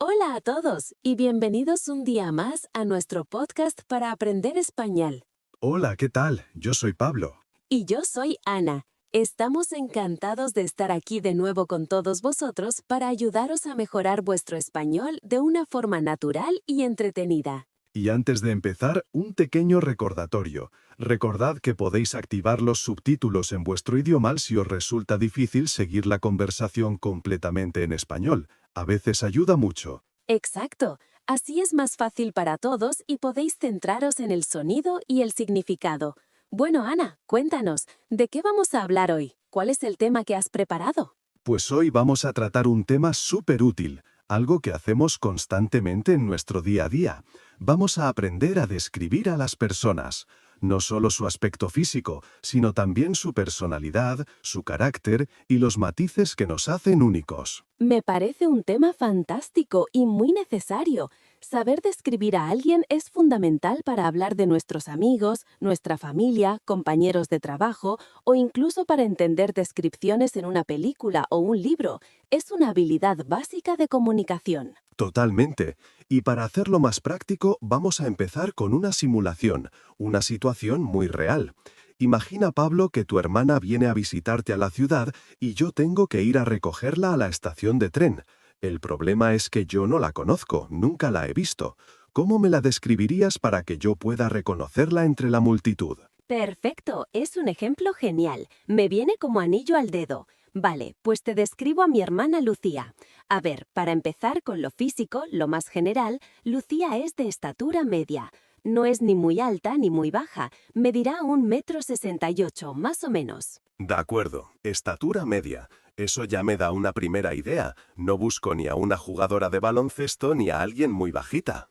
Hola a todos y bienvenidos un día más a nuestro podcast para aprender español. Hola, ¿qué tal? Yo soy Pablo. Y yo soy Ana. Estamos encantados de estar aquí de nuevo con todos vosotros para ayudaros a mejorar vuestro español de una forma natural y entretenida. Y antes de empezar, un pequeño recordatorio. Recordad que podéis activar los subtítulos en vuestro idioma si os resulta difícil seguir la conversación completamente en español. A veces ayuda mucho. Exacto. Así es más fácil para todos y podéis centraros en el sonido y el significado. Bueno, Ana, cuéntanos, ¿de qué vamos a hablar hoy? ¿Cuál es el tema que has preparado? Pues hoy vamos a tratar un tema súper útil, algo que hacemos constantemente en nuestro día a día. Vamos a aprender a describir a las personas, no solo su aspecto físico, sino también su personalidad, su carácter y los matices que nos hacen únicos. Me parece un tema fantástico y muy necesario. Saber describir a alguien es fundamental para hablar de nuestros amigos, nuestra familia, compañeros de trabajo o incluso para entender descripciones en una película o un libro. Es una habilidad básica de comunicación. Totalmente. Y para hacerlo más práctico, vamos a empezar con una simulación, una situación muy real. Imagina, Pablo, que tu hermana viene a visitarte a la ciudad y yo tengo que ir a recogerla a la estación de tren. El problema es que yo no la conozco, nunca la he visto. ¿Cómo me la describirías para que yo pueda reconocerla entre la multitud? Perfecto, es un ejemplo genial. Me viene como anillo al dedo. Vale, pues te describo a mi hermana Lucía. A ver, para empezar con lo físico, lo más general, Lucía es de estatura media. No es ni muy alta ni muy baja. Medirá 1,68 m, más o menos. De acuerdo, estatura media. Eso ya me da una primera idea. No busco ni a una jugadora de baloncesto ni a alguien muy bajita.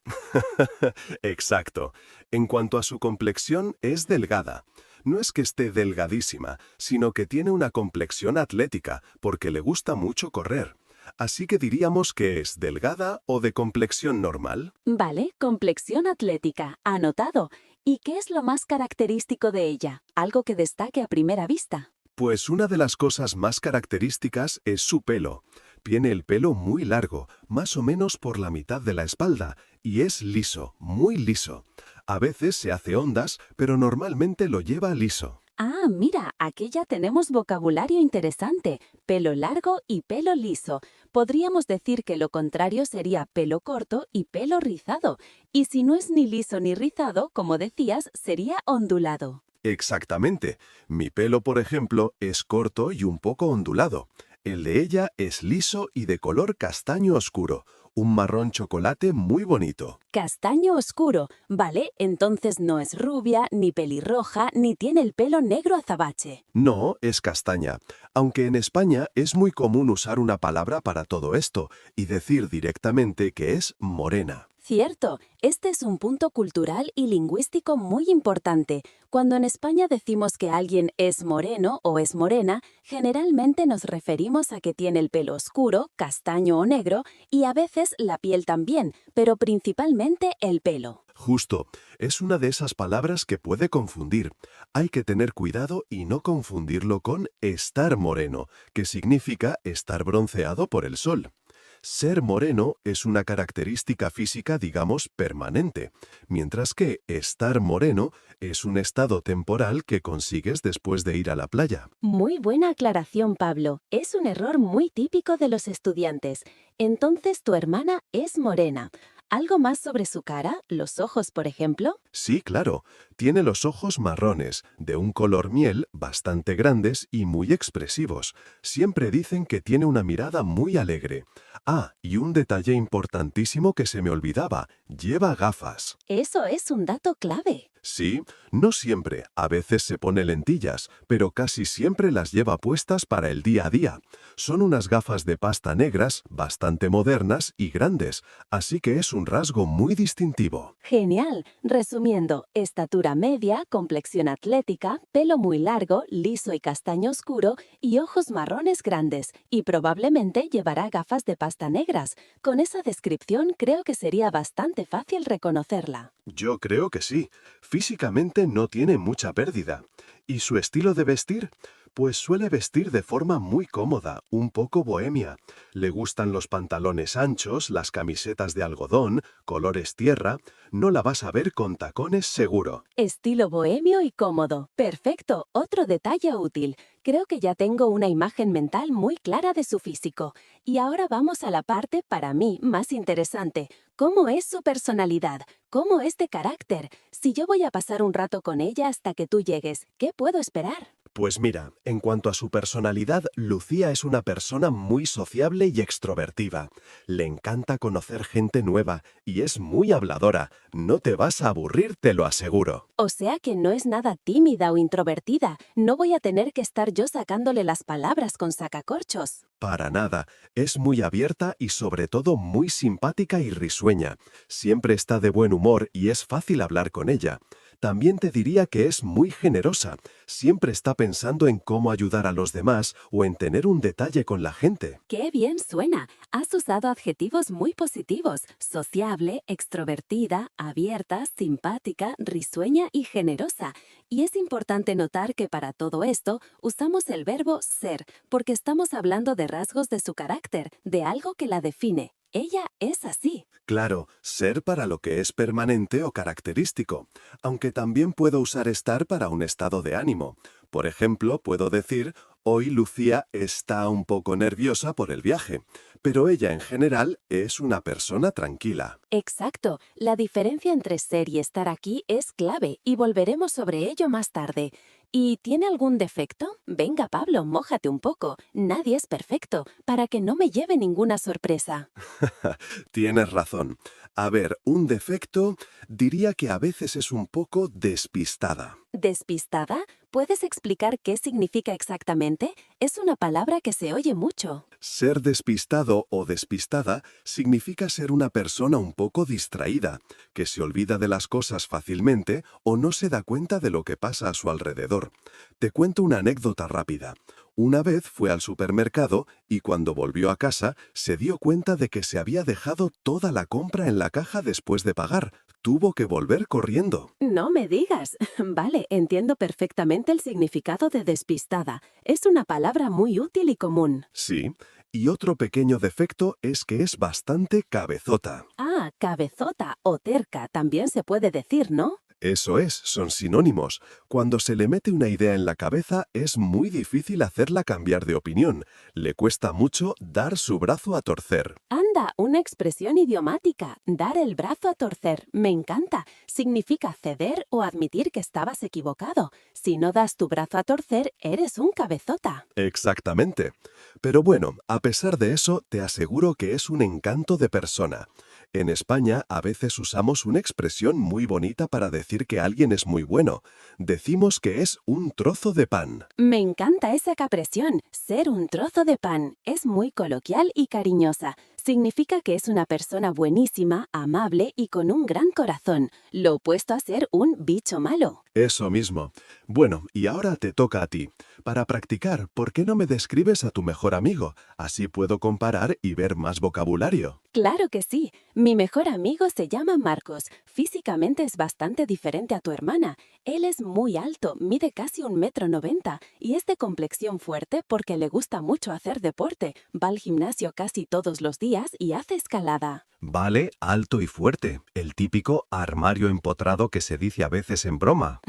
Exacto. En cuanto a su complexión, es delgada. No es que esté delgadísima, sino que tiene una complexión atlética, porque le gusta mucho correr. Así que diríamos que es delgada o de complexión normal. Vale, complexión atlética. Anotado. ¿Y qué es lo más característico de ella? Algo que destaque a primera vista. Pues una de las cosas más características es su pelo. Tiene el pelo muy largo, más o menos por la mitad de la espalda, y es liso, muy liso. A veces se hace ondas, pero normalmente lo lleva liso. Ah, mira, aquí ya tenemos vocabulario interesante. Pelo largo y pelo liso. Podríamos decir que lo contrario sería pelo corto y pelo rizado. Y si no es ni liso ni rizado, como decías, sería ondulado. Exactamente. Mi pelo, por ejemplo, es corto y un poco ondulado. El de ella es liso y de color castaño oscuro, un marrón chocolate muy bonito. Castaño oscuro. Vale, entonces no es rubia, ni pelirroja, ni tiene el pelo negro azabache. No, es castaña, aunque en España es muy común usar una palabra para todo esto y decir directamente que es morena. Cierto, este es un punto cultural y lingüístico muy importante. Cuando en España decimos que alguien es moreno o es morena, generalmente nos referimos a que tiene el pelo oscuro, castaño o negro, y a veces la piel también, pero principalmente el pelo. Justo, es una de esas palabras que puede confundir. Hay que tener cuidado y no confundirlo con estar moreno, que significa estar bronceado por el sol. Ser moreno es una característica física, digamos, permanente, mientras que estar moreno es un estado temporal que consigues después de ir a la playa. Muy buena aclaración, Pablo. Es un error muy típico de los estudiantes. Entonces tu hermana es morena. ¿Algo más sobre su cara? ¿Los ojos, por ejemplo? Sí, claro, tiene los ojos marrones, de un color miel, bastante grandes y muy expresivos. Siempre dicen que tiene una mirada muy alegre. Ah, y un detalle importantísimo que se me olvidaba, lleva gafas. Eso es un dato clave. Sí, no siempre, a veces se pone lentillas, pero casi siempre las lleva puestas para el día a día. Son unas gafas de pasta negras, bastante modernas y grandes, así que es un rasgo muy distintivo. Genial. Resumiendo, estatura media, complexión atlética, pelo muy largo, liso y castaño oscuro y ojos marrones grandes, y probablemente llevará gafas de pasta negras. Con esa descripción creo que sería bastante fácil reconocerla. Yo creo que sí. Físicamente no tiene mucha pérdida. ¿Y su estilo de vestir? Pues suele vestir de forma muy cómoda, un poco bohemia. Le gustan los pantalones anchos, las camisetas de algodón, colores tierra. No la vas a ver con tacones seguro. Estilo bohemio y cómodo. Perfecto. Otro detalle útil. Creo que ya tengo una imagen mental muy clara de su físico. Y ahora vamos a la parte, para mí, más interesante. ¿Cómo es su personalidad? ¿Cómo es de carácter? Si yo voy a pasar un rato con ella hasta que tú llegues, ¿qué puedo esperar? Pues mira, en cuanto a su personalidad, Lucía es una persona muy sociable y extrovertida. Le encanta conocer gente nueva y es muy habladora. No te vas a aburrir, te lo aseguro. O sea que no es nada tímida o introvertida. No voy a tener que estar yo sacándole las palabras con sacacorchos. Para nada, es muy abierta y sobre todo muy simpática y risueña. Siempre está de buen humor y es fácil hablar con ella. También te diría que es muy generosa. Siempre está pensando en cómo ayudar a los demás o en tener un detalle con la gente. ¡Qué bien suena! Has usado adjetivos muy positivos. Sociable, extrovertida, abierta, simpática, risueña y generosa. Y es importante notar que para todo esto usamos el verbo ser, porque estamos hablando de rasgos de su carácter, de algo que la define. Ella es así. Claro, ser para lo que es permanente o característico, aunque también puedo usar estar para un estado de ánimo. Por ejemplo, puedo decir, hoy Lucía está un poco nerviosa por el viaje, pero ella en general es una persona tranquila. Exacto. La diferencia entre ser y estar aquí es clave y volveremos sobre ello más tarde. ¿Y tiene algún defecto? Venga, Pablo, mójate un poco. Nadie es perfecto, para que no me lleve ninguna sorpresa. Tienes razón. A ver, un defecto diría que a veces es un poco despistada. ¿Despistada? ¿Puedes explicar qué significa exactamente? Es una palabra que se oye mucho. Ser despistado o despistada significa ser una persona un poco distraída, que se olvida de las cosas fácilmente o no se da cuenta de lo que pasa a su alrededor. Te cuento una anécdota rápida. Una vez fue al supermercado y cuando volvió a casa se dio cuenta de que se había dejado toda la compra en la caja después de pagar. Tuvo que volver corriendo. No me digas. Vale, entiendo perfectamente el significado de despistada. Es una palabra muy útil y común. Sí, y otro pequeño defecto es que es bastante cabezota. Ah, cabezota o terca también se puede decir, ¿no? Eso es, son sinónimos. Cuando se le mete una idea en la cabeza es muy difícil hacerla cambiar de opinión. Le cuesta mucho dar su brazo a torcer. Anda, una expresión idiomática. Dar el brazo a torcer. Me encanta. Significa ceder o admitir que estabas equivocado. Si no das tu brazo a torcer, eres un cabezota. Exactamente. Pero bueno, a pesar de eso, te aseguro que es un encanto de persona. En España a veces usamos una expresión muy bonita para decir que alguien es muy bueno. Decimos que es un trozo de pan. Me encanta esa capresión. Ser un trozo de pan. Es muy coloquial y cariñosa. Significa que es una persona buenísima, amable y con un gran corazón. Lo opuesto a ser un bicho malo. Eso mismo. Bueno, y ahora te toca a ti. Para practicar, ¿por qué no me describes a tu mejor amigo? Así puedo comparar y ver más vocabulario. Claro que sí. Mi mejor amigo se llama Marcos. Físicamente es bastante diferente a tu hermana. Él es muy alto, mide casi 1,90 m y es de complexión fuerte porque le gusta mucho hacer deporte. Va al gimnasio casi todos los días y hace escalada. Vale, alto y fuerte. El típico armario empotrado que se dice a veces en broma.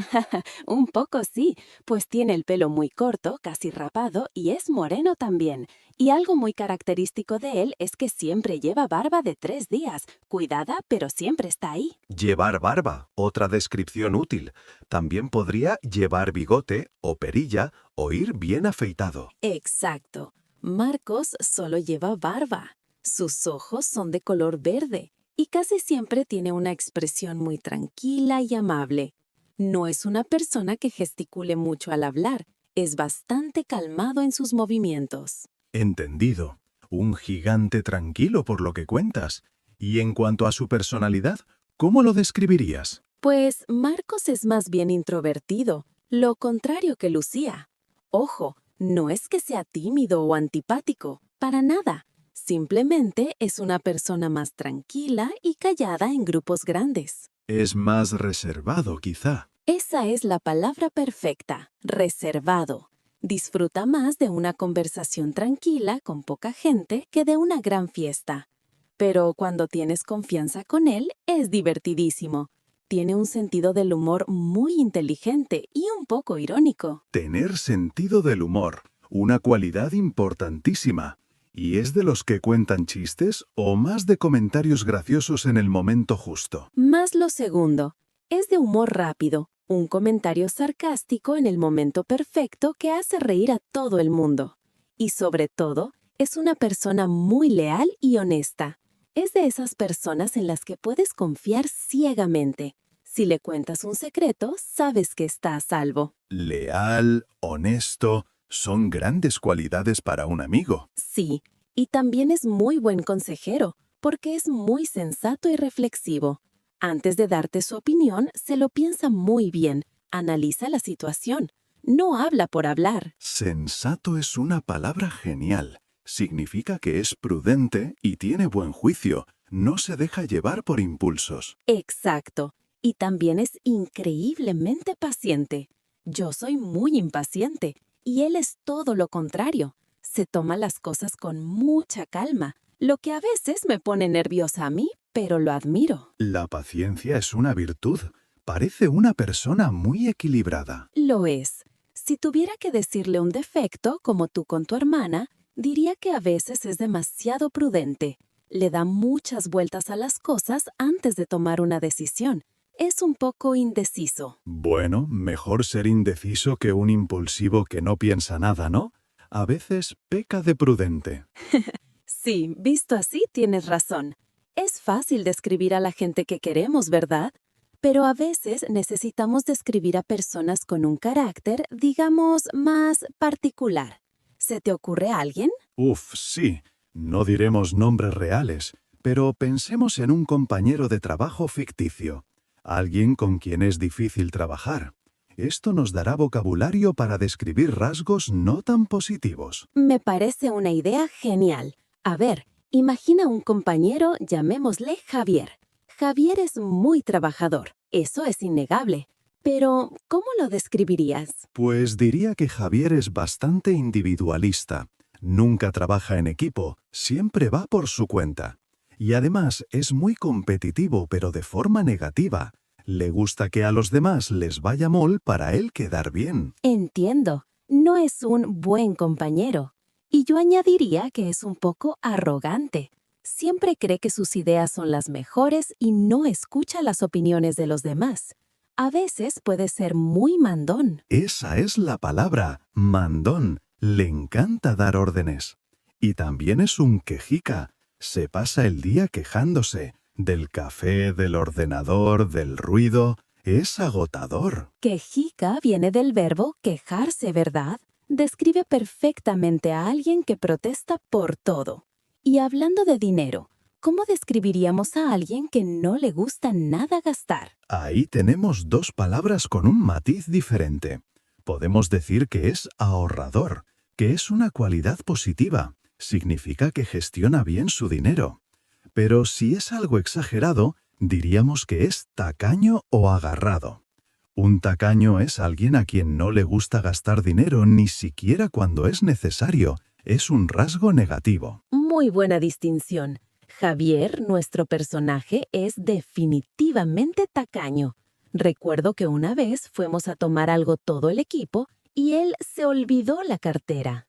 Un poco sí, pues tiene el pelo muy corto, casi rapado, y es moreno también. Y algo muy característico de él es que siempre lleva barba de 3 días. Cuidada, pero siempre está ahí. Llevar barba, otra descripción útil. También podría llevar bigote o perilla o ir bien afeitado. Exacto. Marcos solo lleva barba. Sus ojos son de color verde y casi siempre tiene una expresión muy tranquila y amable. No es una persona que gesticule mucho al hablar, es bastante calmado en sus movimientos. Entendido. Un gigante tranquilo por lo que cuentas. Y en cuanto a su personalidad, ¿cómo lo describirías? Pues Marcos es más bien introvertido, lo contrario que Lucía. Ojo, no es que sea tímido o antipático, para nada. Simplemente es una persona más tranquila y callada en grupos grandes. Es más reservado, quizá. Esa es la palabra perfecta, reservado. Disfruta más de una conversación tranquila con poca gente que de una gran fiesta. Pero cuando tienes confianza con él, es divertidísimo. Tiene un sentido del humor muy inteligente y un poco irónico. Tener sentido del humor, una cualidad importantísima. ¿Y es de los que cuentan chistes o más de comentarios graciosos en el momento justo? Más lo segundo, es de humor rápido, un comentario sarcástico en el momento perfecto que hace reír a todo el mundo. Y sobre todo, es una persona muy leal y honesta. Es de esas personas en las que puedes confiar ciegamente. Si le cuentas un secreto, sabes que está a salvo. Leal, honesto, son grandes cualidades para un amigo. Sí, y también es muy buen consejero, porque es muy sensato y reflexivo. Antes de darte su opinión, se lo piensa muy bien, analiza la situación. No habla por hablar. Sensato es una palabra genial. Significa que es prudente y tiene buen juicio. No se deja llevar por impulsos. Exacto. Y también es increíblemente paciente. Yo soy muy impaciente y él es todo lo contrario. Se toma las cosas con mucha calma, lo que a veces me pone nerviosa a mí, pero lo admiro. La paciencia es una virtud. Parece una persona muy equilibrada. Lo es. Si tuviera que decirle un defecto, como tú con tu hermana, diría que a veces es demasiado prudente. Le da muchas vueltas a las cosas antes de tomar una decisión. Es un poco indeciso. Bueno, mejor ser indeciso que un impulsivo que no piensa nada, ¿no? A veces peca de prudente. Sí, visto así, tienes razón. Es fácil describir a la gente que queremos, ¿verdad? Pero a veces necesitamos describir a personas con un carácter, digamos, más particular. ¿Se te ocurre alguien? Sí. No diremos nombres reales, pero pensemos en un compañero de trabajo ficticio. Alguien con quien es difícil trabajar. Esto nos dará vocabulario para describir rasgos no tan positivos. Me parece una idea genial. A ver, imagina un compañero, llamémosle Javier. Javier es muy trabajador, eso es innegable. Pero, ¿cómo lo describirías? Pues diría que Javier es bastante individualista. Nunca trabaja en equipo, siempre va por su cuenta. Y además es muy competitivo, pero de forma negativa. Le gusta que a los demás les vaya mal para él quedar bien. Entiendo, no es un buen compañero. Y yo añadiría que es un poco arrogante. Siempre cree que sus ideas son las mejores y no escucha las opiniones de los demás. A veces puede ser muy mandón. Esa es la palabra, mandón. Le encanta dar órdenes. Y también es un quejica. Se pasa el día quejándose del café, del ordenador, del ruido. Es agotador. Quejica viene del verbo quejarse, ¿verdad? Describe perfectamente a alguien que protesta por todo. Y hablando de dinero, ¿cómo describiríamos a alguien que no le gusta nada gastar? Ahí tenemos dos palabras con un matiz diferente. Podemos decir que es ahorrador, que es una cualidad positiva. Significa que gestiona bien su dinero. Pero si es algo exagerado, diríamos que es tacaño o agarrado. Un tacaño es alguien a quien no le gusta gastar dinero ni siquiera cuando es necesario. Es un rasgo negativo. Muy buena distinción. Javier, nuestro personaje, es definitivamente tacaño. Recuerdo que una vez fuimos a tomar algo todo el equipo y él se olvidó la cartera.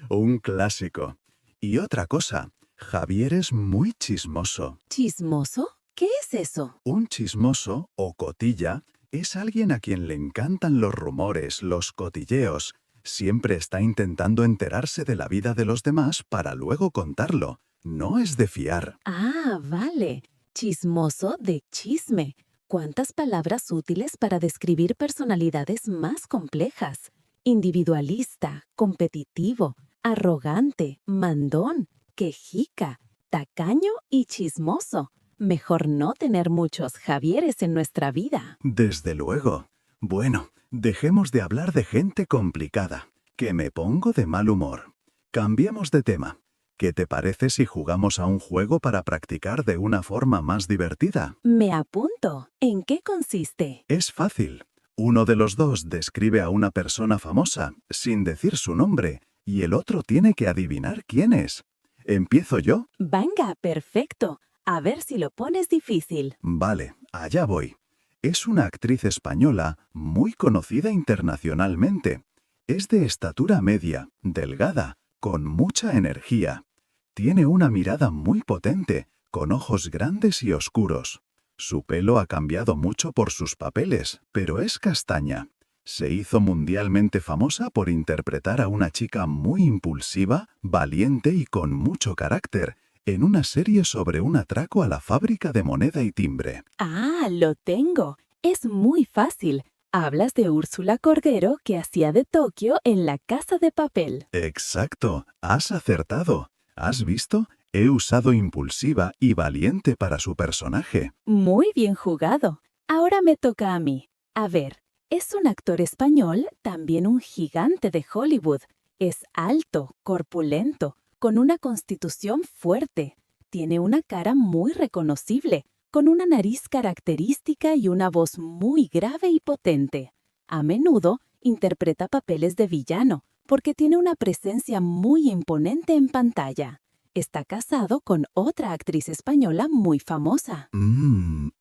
Un clásico. Y otra cosa, Javier es muy chismoso. ¿Chismoso? ¿Qué es eso? Un chismoso o cotilla es alguien a quien le encantan los rumores, los cotilleos. Siempre está intentando enterarse de la vida de los demás para luego contarlo. No es de fiar. Ah, vale. Chismoso de chisme. ¿Cuántas palabras útiles para describir personalidades más complejas? Individualista, competitivo, arrogante, mandón, quejica, tacaño y chismoso. Mejor no tener muchos Javieres en nuestra vida. Desde luego. Bueno, dejemos de hablar de gente complicada, que me pongo de mal humor. Cambiemos de tema. ¿Qué te parece si jugamos a un juego para practicar de una forma más divertida? Me apunto. ¿En qué consiste? Es fácil. Uno de los dos describe a una persona famosa sin decir su nombre y el otro tiene que adivinar quién es. ¿Empiezo yo? Venga, perfecto. A ver si lo pones difícil. Vale, allá voy. Es una actriz española muy conocida internacionalmente. Es de estatura media, delgada, con mucha energía. Tiene una mirada muy potente, con ojos grandes y oscuros. Su pelo ha cambiado mucho por sus papeles, pero es castaña. Se hizo mundialmente famosa por interpretar a una chica muy impulsiva, valiente y con mucho carácter, en una serie sobre un atraco a la fábrica de moneda y timbre. Ah, lo tengo. Es muy fácil. Hablas de Úrsula Corberó que hacía de Tokio en La Casa de Papel. Exacto, has acertado. ¿Has visto? He usado impulsiva y valiente para su personaje. Muy bien jugado. Ahora me toca a mí. A ver, es un actor español, también un gigante de Hollywood. Es alto, corpulento, con una constitución fuerte. Tiene una cara muy reconocible, con una nariz característica y una voz muy grave y potente. A menudo interpreta papeles de villano, porque tiene una presencia muy imponente en pantalla. Está casado con otra actriz española muy famosa.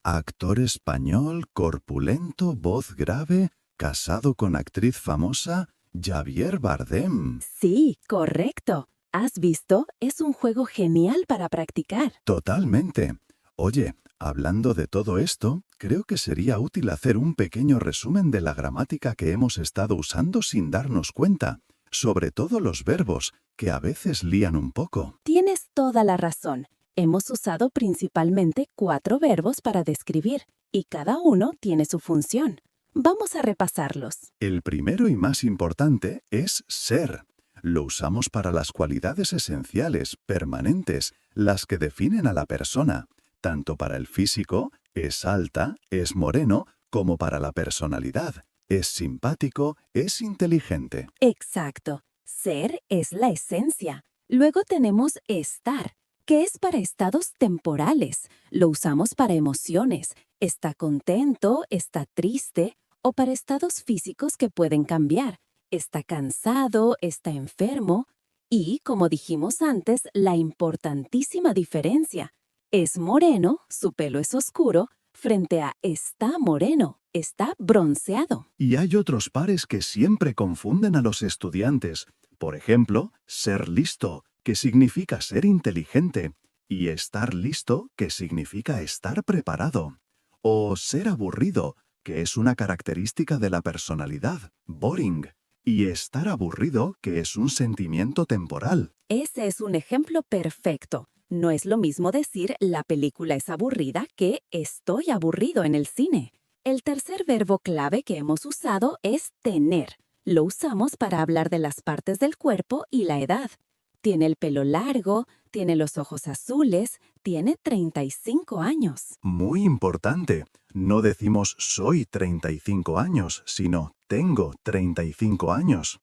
Actor español, corpulento, voz grave, casado con actriz famosa, Javier Bardem. Sí, correcto. ¿Has visto? Es un juego genial para practicar. Totalmente. Oye, hablando de todo esto, creo que sería útil hacer un pequeño resumen de la gramática que hemos estado usando sin darnos cuenta, sobre todo los verbos, que a veces lían un poco. Tienes toda la razón. Hemos usado principalmente 4 verbos para describir, y cada uno tiene su función. Vamos a repasarlos. El primero y más importante es ser. Lo usamos para las cualidades esenciales, permanentes, las que definen a la persona. Tanto para el físico, es alta, es moreno, como para la personalidad. Es simpático, es inteligente. Exacto. Ser es la esencia. Luego tenemos estar, que es para estados temporales. Lo usamos para emociones. Está contento, está triste, o para estados físicos que pueden cambiar. Está cansado, está enfermo. Y, como dijimos antes, la importantísima diferencia. Es moreno, su pelo es oscuro, frente a está moreno, está bronceado. Y hay otros pares que siempre confunden a los estudiantes. Por ejemplo, ser listo, que significa ser inteligente, y estar listo, que significa estar preparado. O ser aburrido, que es una característica de la personalidad, boring, y estar aburrido, que es un sentimiento temporal. Ese es un ejemplo perfecto. No es lo mismo decir la película es aburrida que estoy aburrido en el cine. El tercer verbo clave que hemos usado es tener. Lo usamos para hablar de las partes del cuerpo y la edad. Tiene el pelo largo, tiene los ojos azules, tiene 35 años. Muy importante. No decimos soy 35 años, sino tengo 35 años.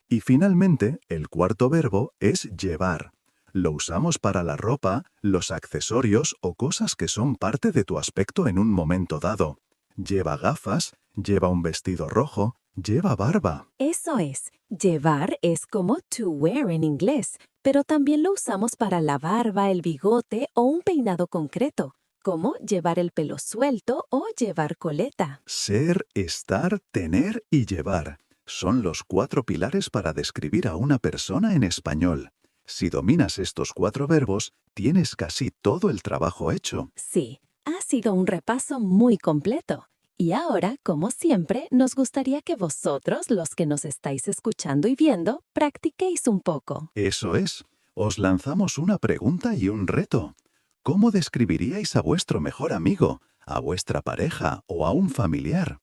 Y finalmente, el cuarto verbo es llevar. Lo usamos para la ropa, los accesorios o cosas que son parte de tu aspecto en un momento dado. Lleva gafas, lleva un vestido rojo, lleva barba. Eso es. Llevar es como to wear en inglés, pero también lo usamos para la barba, el bigote o un peinado concreto, como llevar el pelo suelto o llevar coleta. Ser, estar, tener y llevar. Son los 4 pilares para describir a una persona en español. Si dominas estos 4 verbos, tienes casi todo el trabajo hecho. Sí, ha sido un repaso muy completo. Y ahora, como siempre, nos gustaría que vosotros, los que nos estáis escuchando y viendo, practiquéis un poco. Eso es. Os lanzamos una pregunta y un reto. ¿Cómo describiríais a vuestro mejor amigo, a vuestra pareja o a un familiar?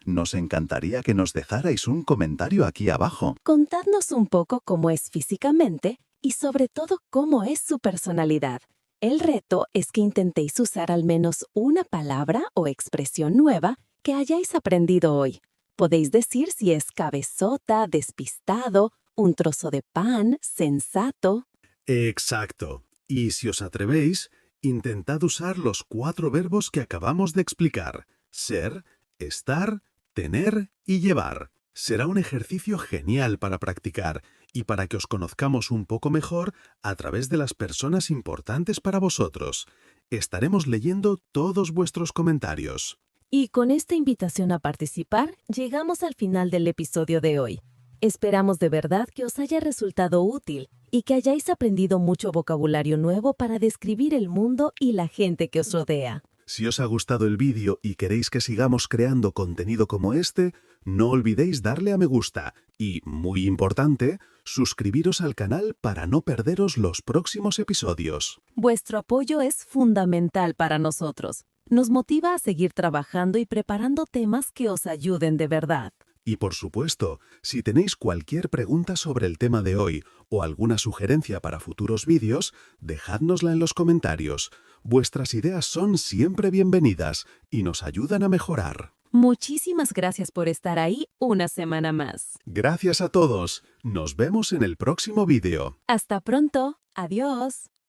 Nos encantaría que nos dejarais un comentario aquí abajo. Contadnos un poco cómo es físicamente y sobre todo cómo es su personalidad. El reto es que intentéis usar al menos una palabra o expresión nueva que hayáis aprendido hoy. Podéis decir si es cabezota, despistado, un trozo de pan, sensato. Exacto. Y si os atrevéis, intentad usar los 4 verbos que acabamos de explicar. Ser, estar, tener y llevar. Será un ejercicio genial para practicar y para que os conozcamos un poco mejor a través de las personas importantes para vosotros. Estaremos leyendo todos vuestros comentarios. Y con esta invitación a participar, llegamos al final del episodio de hoy. Esperamos de verdad que os haya resultado útil y que hayáis aprendido mucho vocabulario nuevo para describir el mundo y la gente que os rodea. Si os ha gustado el vídeo y queréis que sigamos creando contenido como este, no olvidéis darle a me gusta y, muy importante, suscribiros al canal para no perderos los próximos episodios. Vuestro apoyo es fundamental para nosotros. Nos motiva a seguir trabajando y preparando temas que os ayuden de verdad. Y por supuesto, si tenéis cualquier pregunta sobre el tema de hoy o alguna sugerencia para futuros vídeos, dejádnosla en los comentarios. Vuestras ideas son siempre bienvenidas y nos ayudan a mejorar. Muchísimas gracias por estar ahí una semana más. Gracias a todos. Nos vemos en el próximo vídeo. Hasta pronto. Adiós.